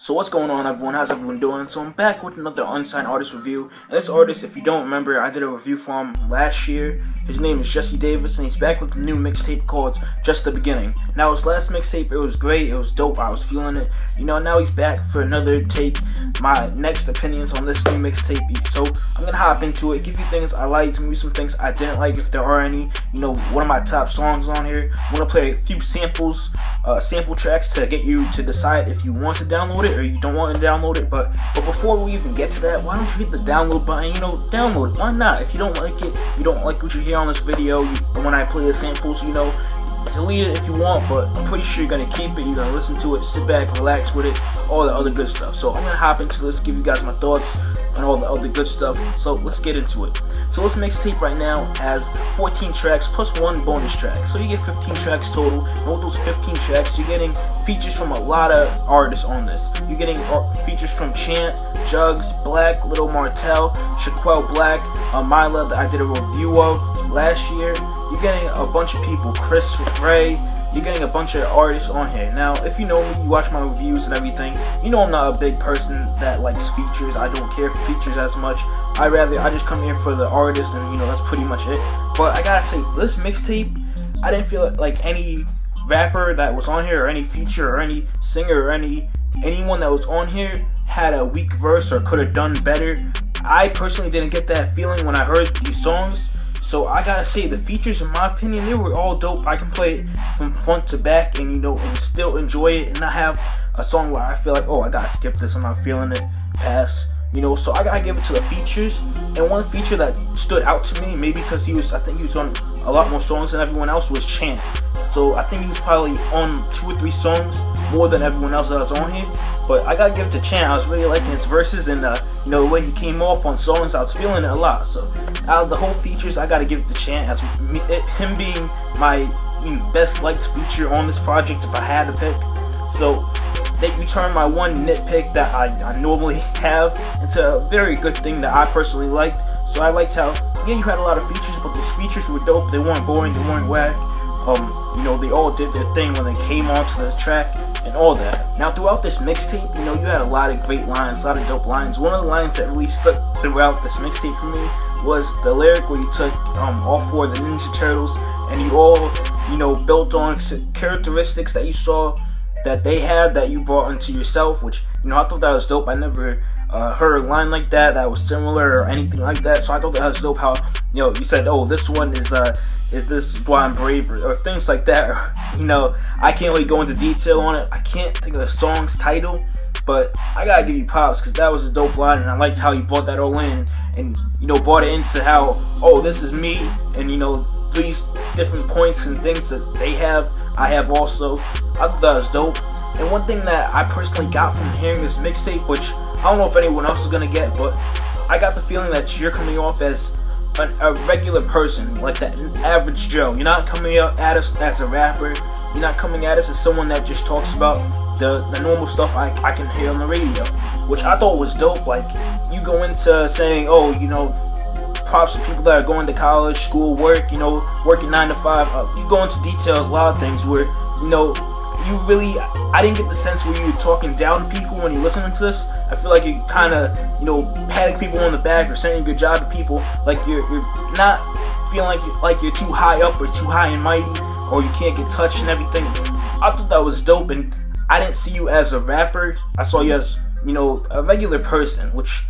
So what's going on, everyone? How's everyone doing? So I'm back with another unsigned artist review. And this artist, if you don't remember, I did a review for him last year. His name is Jesse Davis, and he's back with a new mixtape called Just the Beginning. Now, his last mixtape, it was great, it was dope, I was feeling it. You know, now he's back for another take, my next opinions on this new mixtape. So I'm gonna hop into it, give you things I liked, maybe some things I didn't like, if there are any. You know, one of my top songs on here. I'm gonna play a few samples, sample tracks to get you to decide if you want to download it or you don't want to download it. But before we even get to that, why don't you hit the download button? You know, download it. Why not? If you don't like it, you don't like what you hear on this video, when I play the samples, you know, delete it if you want, but I'm pretty sure you're gonna keep it, you're gonna listen to it, sit back, relax with it, all the other good stuff. So I'm gonna hop into this, give you guys my thoughts on all the other good stuff. So let's get into it. So this mixtape right now has 14 tracks plus one bonus track, so you get 15 tracks total. And with those 15 tracks, you're getting features from a lot of artists on this. You're getting features from Chant, Jugs, Black, Little Martell, Shaquille Black, Myla that I did a review of last year. You're getting a bunch of people, Chris Ray, you're getting a bunch of artists on here. Now, if you know me, you watch my reviews and everything, you know I'm not a big person that likes features. I don't care for features as much. I just come here for the artist, and you know, that's pretty much it. But I gotta say, for this mixtape, I didn't feel like any rapper that was on here, or any feature, or any singer, or anyone that was on here had a weak verse or could have done better. I personally didn't get that feeling when I heard these songs. So I gotta say, the features, in my opinion, they were all dope. I can play it from front to back, and you know, and still enjoy it, and not have a song where I feel like, oh, I gotta skip this, I'm not feeling it, pass. You know, so I gotta give it to the features. And one feature that stood out to me, maybe because I think he was on a lot more songs than everyone else, was Chant. So I think he was probably on 2 or 3 songs more than everyone else that was on here. But I gotta give it to Chant. I was really liking his verses, and you know, the way he came off on songs, I was feeling it a lot. So out of the whole features, I gotta give it to Chant, as him being my best liked feature on this project if I had to pick. So that you turn my one nitpick that I normally have into a very good thing that I personally liked. So I liked how, yeah, you had a lot of features, but those features were dope. They weren't boring, they weren't whack. You know, they all did their thing when they came onto the track and all that. Now, throughout this mixtape, you know, you had a lot of great lines, a lot of dope lines. One of the lines that really stuck throughout this mixtape for me was the lyric where you took all 4 of the Ninja Turtles, and you all, you know, built on characteristics that you saw that they had that you brought into yourself, which, you know, I thought that was dope. I never heard a line like that was similar or anything like that. So I thought that was dope how, you know, you said, oh, this one is this is why I'm brave, or things like that. You know, I can't really go into detail on it. I can't think of the song's title, but I gotta give you props, because that was a dope line, and I liked how you brought that all in, and you know, brought it into how, oh, this is me, and you know, these different points and things that they have, I have also. I thought that was dope. And one thing that I personally got from hearing this mixtape, which I don't know if anyone else is gonna get, but I got the feeling that you're coming off as a regular person, like that average Joe. You're not coming at us as a rapper. You're not coming at us as someone that just talks about the normal stuff I can hear on the radio, which I thought was dope. Like, you go into saying, oh, you know, props to people that are going to college, school, work, you know, working 9 to 5. You go into details, a lot of things where, you know, I didn't get the sense where you were talking down to people when you're listening to this. I feel like you kind of, you know, patting people on the back or saying good job to people. Like you're not feeling like you're too high up or too high and mighty, or you can't get touched and everything. I thought that was dope, and I didn't see you as a rapper. I saw you as, you know, a regular person, which,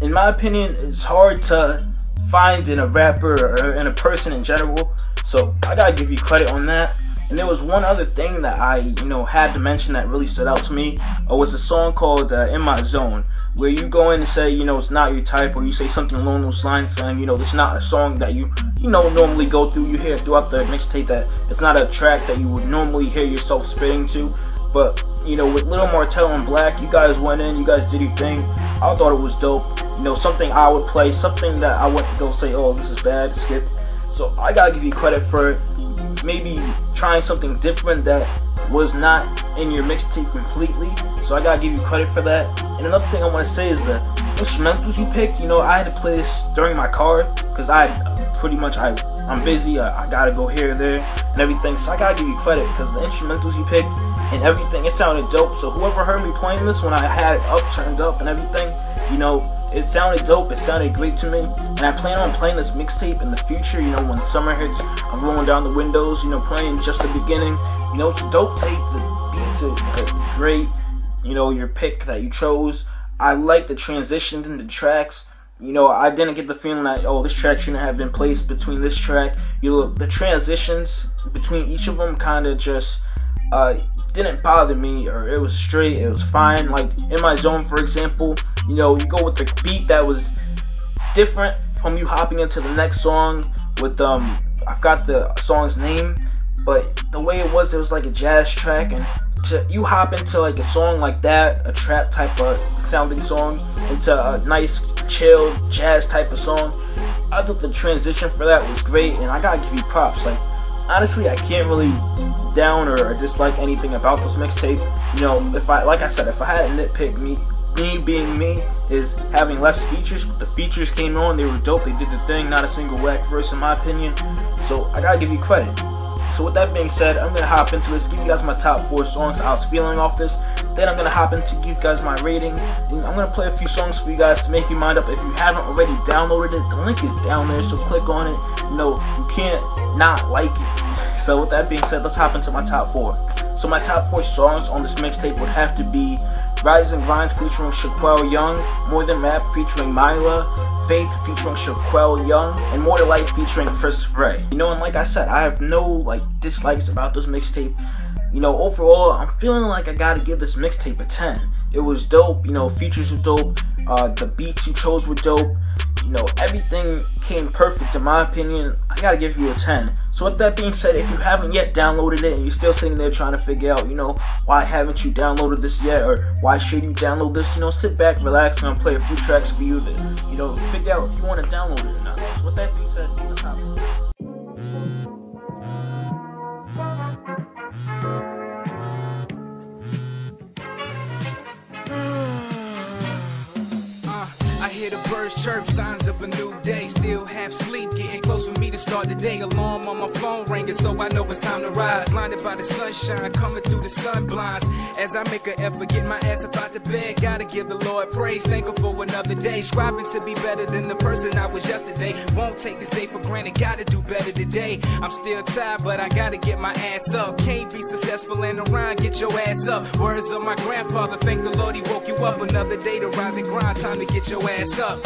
in my opinion, is hard to find in a rapper or in a person in general. So I gotta give you credit on that. And there was one other thing that I, you know, had to mention that really stood out to me. Was a song called In My Zone, where you go in and say, you know, it's not your type, or you say something along those lines, saying, you know, it's not a song that you know, normally go through. You hear throughout the mixtape that it's not a track that you would normally hear yourself spitting to. But, you know, with Little Martell and Black, you guys went in, you guys did your thing. I thought it was dope. You know, something I would play, something that I wouldn't go say, oh, this is bad, skip. So I gotta give you credit for maybe trying something different that was not in your mixtape completely. So I gotta give you credit for that. And another thing I want to say is the instrumentals you picked, you know, I had to play this during my car because I'm busy, I gotta go here and there and everything, so I gotta give you credit because the instrumentals you picked and everything, it sounded dope. So whoever heard me playing this when I had it up, turned up and everything, you know, it sounded dope, it sounded great to me, and I plan on playing this mixtape in the future. You know, when summer hits, I'm rolling down the windows, you know, playing Just the Beginning. You know, it's a dope tape, the beats are great, you know, your pick that you chose. I like the transitions in the tracks. You know, I didn't get the feeling that, oh, this track shouldn't have been placed between this track. You know, the transitions between each of them kind of just didn't bother me, or it was straight, it was fine. Like, In My Zone, for example, you know, you go with the beat that was different from you hopping into the next song with, I forgot the song's name, but the way it was like a jazz track, and you hop into like a song like that, a trap type of sounding song, into a nice chill jazz type of song. I thought the transition for that was great, and I gotta give you props. Like, honestly, I can't really down or dislike anything about this mixtape. You know, like I said, if I had to nitpick, me being me, is having less features, but the features came on, they were dope, they did the thing, not a single whack verse in my opinion, so I gotta give you credit. So with that being said, I'm gonna hop into this, give you guys my top 4 songs I was feeling off this. Then I'm gonna hop into give you guys my rating. And I'm gonna play a few songs for you guys to make you mind up. If you haven't already downloaded it, the link is down there, so click on it. You know, you can't not like it. So with that being said, let's hop into my top 4. So my top 4 songs on this mixtape would have to be Rise and Grind featuring Shaquille Young, More Than Rap featuring Myla, Faith featuring Shaquille Young, and More to Life featuring Chris Ray. You know, and like I said, I have no dislikes about this mixtape. You know, overall, I'm feeling like I gotta give this mixtape a 10. It was dope, you know, features were dope, the beats you chose were dope, you know, everything came perfect in my opinion. I gotta give you a 10. So with that being said, if you haven't yet downloaded it and you're still sitting there trying to figure out, you know, why haven't you downloaded this yet, or why should you download this, you know, sit back, relax, and I'll play a few tracks for you to, you know, figure out if you want to download it or not. So with that being said, let's hop in. I hear the birds chirp, signs of a new day. Still half sleep, getting close for me to start the day. Alarm on my phone ringing, so I know it's time to rise. Blinded by the sunshine, coming through the sun blinds. As I make an effort, get my ass up out the bed. Gotta give the Lord praise, thankful for another day. Striving to be better than the person I was yesterday. Won't take this day for granted, gotta do better today. I'm still tired, but I gotta get my ass up. Can't be successful in the rhyme, get your ass up. Words of my grandfather, thank the Lord he woke you up. Another day to rise and grind, time to get your ass up.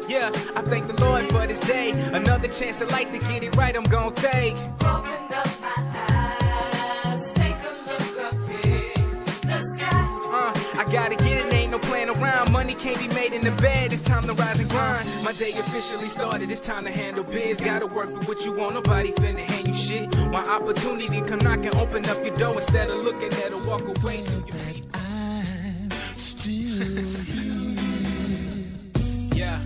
Yeah, I thank the Lord for this day. Another chance of life to get it right, I'm gonna take. Open up my eyes, take a look up in the sky. I gotta get it, ain't no playing around. Money can't be made in the bed, it's time to rise and grind. My day officially started, it's time to handle biz. Gotta work for what you want, nobody finna hand you shit. One opportunity come knock and open up your door. Instead of looking at her, walk away. Yeah,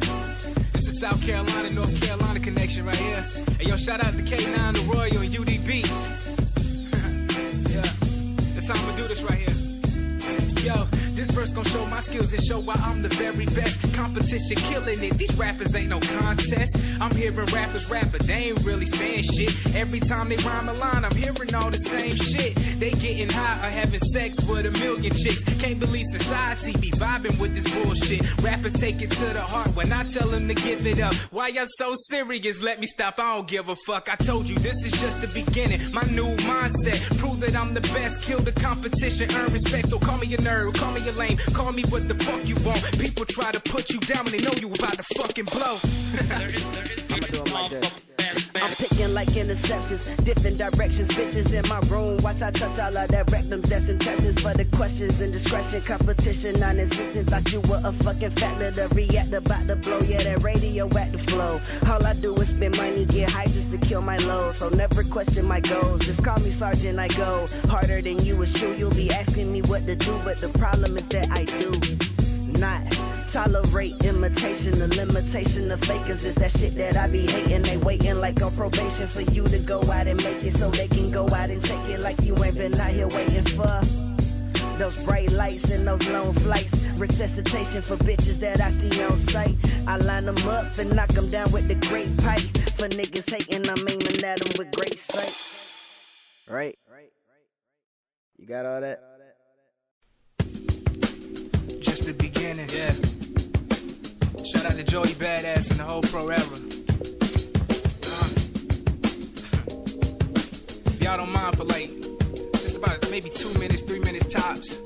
this is South Carolina, North Carolina connection right here. Hey yo, shout out to K9, the Royal, and UD Beats. Yeah, that's how I'm gonna do this right here. Yo, this verse gon' show my skills and show why I'm the very best. Competition killing it, these rappers ain't no contest. I'm hearing rappers rap, but they ain't really saying shit. Every time they rhyme a line, I'm hearing all the same shit. They getting high or having sex with a million chicks. Can't believe society be vibing with this bullshit. Rappers take it to the heart when I tell them to give it up. Why y'all so serious? Let me stop, I don't give a fuck. I told you this is just the beginning. My new mindset, prove that I'm the best. Kill the competition, earn respect. So call me a nerd, call me a lame, call me what the fuck you want. People try to put you down when they know you about to fucking blow. I'ma do it like this. I'm picking like interceptions, different directions, bitches in my room. Watch I touch all of that rectum, that's intestines for the questions and discretion. Competition non-existent, thought you were a fucking factor. The react about to blow, yeah, that radioactive flow. All I do is spend money, get high just to kill my load. So never question my goals, just call me Sergeant, I go. Harder than you is true, you'll be asking me what to do, but the problem is that I do not tolerate imitation. The limitation of fakers is that shit that I be hating. They waiting like on probation for you to go out and make it, so they can go out and take it like you ain't been out here waiting for. Those bright lights and those long flights. Resuscitation for bitches that I see on sight. I line them up and knock them down with the great pipe. For niggas hating, I'm aiming at them with great sight. Right? You got all that? Just the beginning, yeah. Shout out to Joey Badass and the whole Pro Era. If y'all don't mind for like, just about maybe 2 minutes, 3 minutes tops.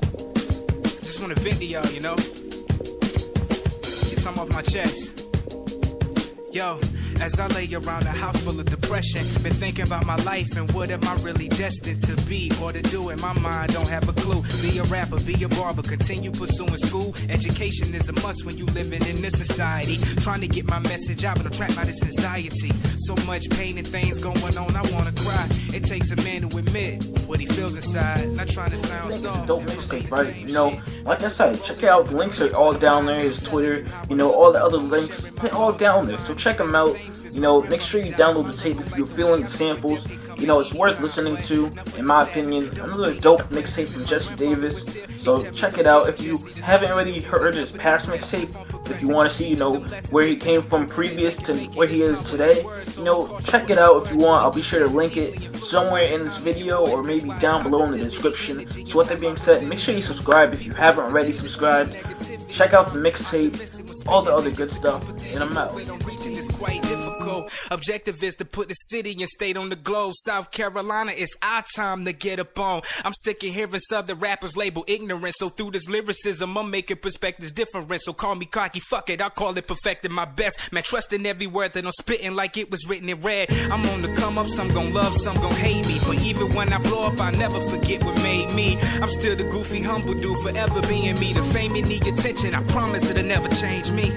Just want to vent to y'all, you know? Get something off my chest. Yo, as I lay around a house full of depression, been thinking about my life and what am I really destined to be or to do in my mind, don't have a clue. Be a rapper, be a barber, continue pursuing school. Education is a must when you living in this society. Trying to get my message out, but I'm trapped by this anxiety. So much pain and things going on, I wanna cry. It takes a man to admit what he feels inside. Not trying to sound It's a soft. dope mixtape, right? You know, like I said, check it out. The links are all down there. His Twitter, you know, all the other links, they're all down there. So check them out. You know, make sure you download the tape if you're feeling the samples. You know, it's worth listening to, in my opinion. Another dope mixtape from Jesse Davis. So check it out. If you haven't already heard his past mixtape, if you want to see, you know, where he came from previous to where he is today, you know, check it out if you want. I'll be sure to link it somewhere in this video or maybe down below in the description. So with that being said, make sure you subscribe if you haven't already subscribed. Check out the mixtape, all the other good stuff, and I'm out. Quite difficult. Objective is to put the city and state on the globe. South Carolina, it's our time to get up on. I'm sick of hearing southern rappers label ignorant. So through this lyricism, I'm making perspectives different. So call me cocky, fuck it, I'll call it perfecting my best. Man, trusting every word that I'm spitting like it was written in red. I'm on the come up, some gon' love, some gon' hate me. But even when I blow up, I never forget what made me. I'm still the goofy, humble dude, forever being me. The fame and the attention, I promise it'll never change me.